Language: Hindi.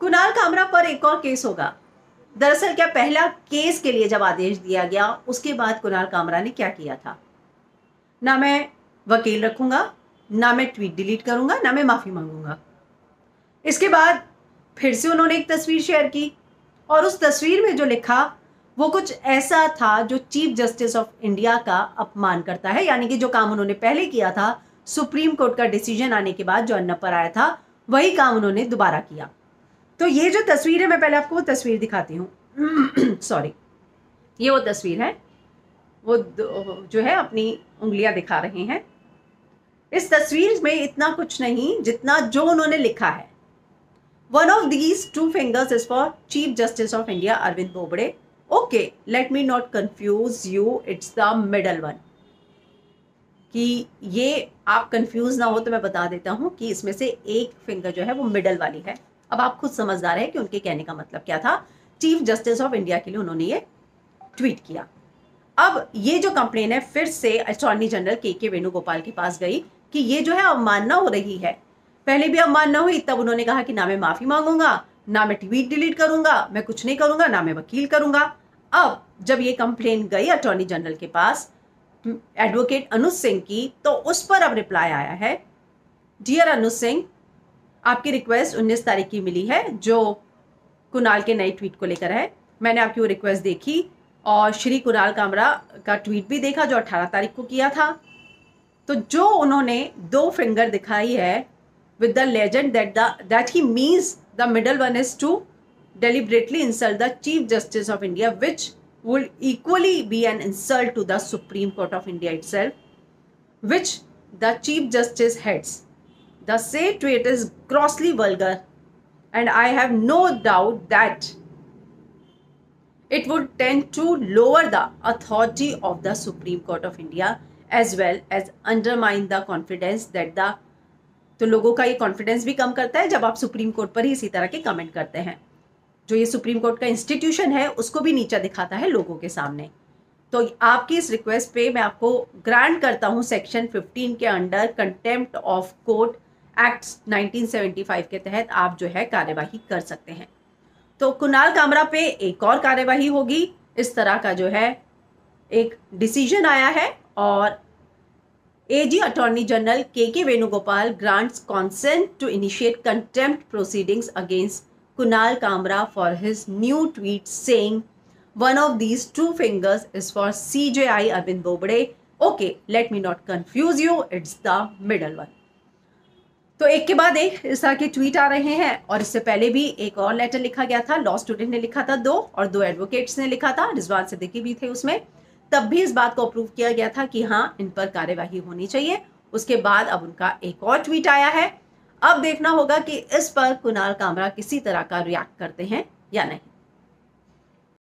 कुणाल कामरा पर एक और केस होगा। दरअसल क्या पहला केस के लिए जब आदेश दिया गया उसके बाद कुणाल कामरा ने क्या किया था, ना मैं वकील रखूंगा, ना मैं ट्वीट डिलीट करूंगा, ना मैं माफी मांगूंगा। इसके बाद फिर से उन्होंने एक तस्वीर शेयर की और उस तस्वीर में जो लिखा वो कुछ ऐसा था जो चीफ जस्टिस ऑफ इंडिया का अपमान करता है। यानी कि जो काम उन्होंने पहले किया था सुप्रीम कोर्ट का डिसीजन आने के बाद जो अन्ना पर आया था वही काम उन्होंने दोबारा किया। तो ये जो तस्वीर है मैं पहले आपको वो तस्वीर दिखाती हूँ। सॉरी, ये वो तस्वीर है, वो जो है अपनी उंगलियां दिखा रहे हैं। इस तस्वीर में इतना कुछ नहीं जितना जो उन्होंने लिखा है। One of these two fingers is for Chief Justice of India Arvind Bobde. Okay, let me not confuse you. It's the middle one. कि ये आप कंफ्यूज ना हो तो मैं बता देता हूं कि इसमें से एक फिंगर जो है वो मिडल वाली है। अब आप खुद समझदार है कि उनके कहने का मतलब क्या था। चीफ जस्टिस ऑफ इंडिया के लिए उन्होंने ये ट्वीट किया। अब ये जो कंप्लेन है फिर से अटॉर्नी जनरल के वेणुगोपाल के पास गई कि ये जो है अवमानना हो रही है। पहले भी अवमानना हुई, तब उन्होंने कहा कि ना मैं माफी मांगूंगा, ना मैं ट्वीट डिलीट करूंगा, मैं कुछ नहीं करूंगा, ना मैं वकील करूंगा। अब जब ये कंप्लेन गई अटॉर्नी जनरल के पास एडवोकेट अनुज सिंह की, तो उस पर अब रिप्लाई आया है। डियर अनुज सिंह, आपकी रिक्वेस्ट 19 तारीख की मिली है जो कुणाल के नए ट्वीट को लेकर है। मैंने आपकी वो रिक्वेस्ट देखी और श्री कुणाल कामरा का ट्वीट भी देखा जो 18 तारीख को किया था। तो जो उन्होंने 2 फिंगर दिखाई है with the legend that he means the middle one is to deliberately insult the Chief Justice of India, which would equally be an insult to the Supreme Court of India itself, which the Chief Justice heads. The said tweet is grossly vulgar, and I have no doubt that it would tend to lower the authority of the Supreme Court of India as well as undermine the confidence that the तो लोगों का ये कॉन्फिडेंस भी कम करता है जब आप सुप्रीम कोर्ट पर ही इसी तरह के कमेंट करते हैं। जो ये सुप्रीम कोर्ट का इंस्टीट्यूशन है उसको भी नीचा दिखाता है लोगों के सामने। तो आपकी इस रिक्वेस्ट पे मैं आपको ग्रांट करता हूं सेक्शन 15 के under contempt of court act 1975 के तहत आप जो है कार्यवाही कर सकते हैं। तो कुणाल कामरा पे एक और कार्यवाही होगी। इस तरह का जो है एक डिसीजन आया है और AG Attorney General के Venugopal grants consent to initiate contempt proceedings against Kunal Kamra for his new tweet saying one of these 2 fingers is for CJI Arvind Bobde. Okay, let me not confuse you, it's the middle one. तो एक के बाद एक इस तरह के ट्वीट आ रहे हैं और इससे पहले भी एक और लेटर लिखा गया था। लॉ स्टूडेंट ने लिखा था 2 और 2 एडवोकेट्स ने लिखा था, रिजवान सिद्दीकी भी थे उसमें। तब भी इस बात को अप्रूव किया गया था कि हाँ इन पर कार्यवाही होनी चाहिए। उसके बाद अब उनका एक और ट्वीट आया है। अब देखना होगा कि इस पर कुणाल कामरा किसी तरह का रिएक्ट करते हैं या नहीं।